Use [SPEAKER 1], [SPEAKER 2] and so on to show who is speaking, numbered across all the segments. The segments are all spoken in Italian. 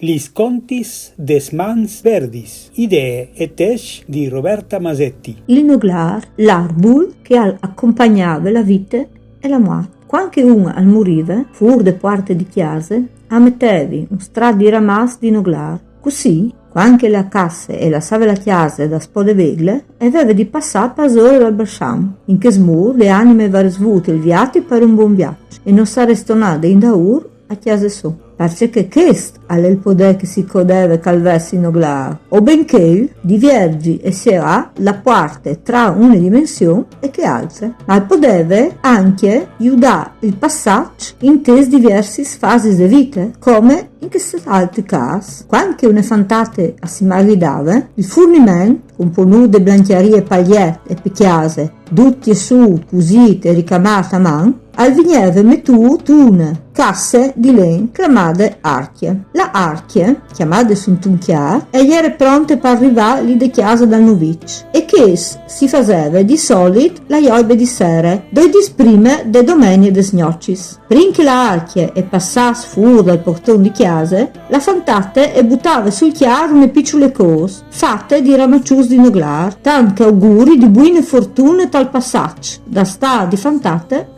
[SPEAKER 1] Lis contis des mans verdis, idee e tesch di Roberta Masetti.
[SPEAKER 2] Il noglar, l'arbul che accompagnava la vita e la morte. Quando un al morive, fur de parte di chiase, ammettevi un strad di ramas di noglar. Così, quando la casse e la save la chiase da spode vegle, aveva di passare per ore dal Bersham, in che smur le anime var svute il viati per un buon viaggio, e non sa restonare in daur a chiase su. Perché chest alle il poder che si codeve calvessi noglar, o benché di vergi e sera la parte tra una dimensione e che altre, ma podeve anche aiutare il passaggio in diverse fasi di vita, come in questi altri casi, quando una fantate a si maridava, il fornimento, componuto di blancherie pagliette e picchiase, tutti e su, cusite e ricamate a mano, al vigneve mettuto una casse di len chiamate archie. La archie, chiamate suntunchiar, era pronte per arrivare lì de chiesa dal Novic, e che si faceva di solito la ioibe di sere, dove disprime de domenie de snoccis. Prima che la archie e passasse fuori dal portone di chiesa, la fantate e buttava sul chiaro une piccole cose, fatte di ramaccius di noglar, tanti auguri di buone fortune tal passaggio, da sta di fantate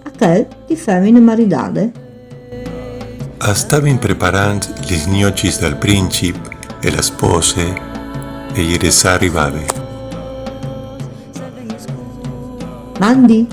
[SPEAKER 2] di femmine maridade.
[SPEAKER 3] Stavano preparando gli gnocchi dal principe e la spose e ieri arrivava.
[SPEAKER 2] Mandi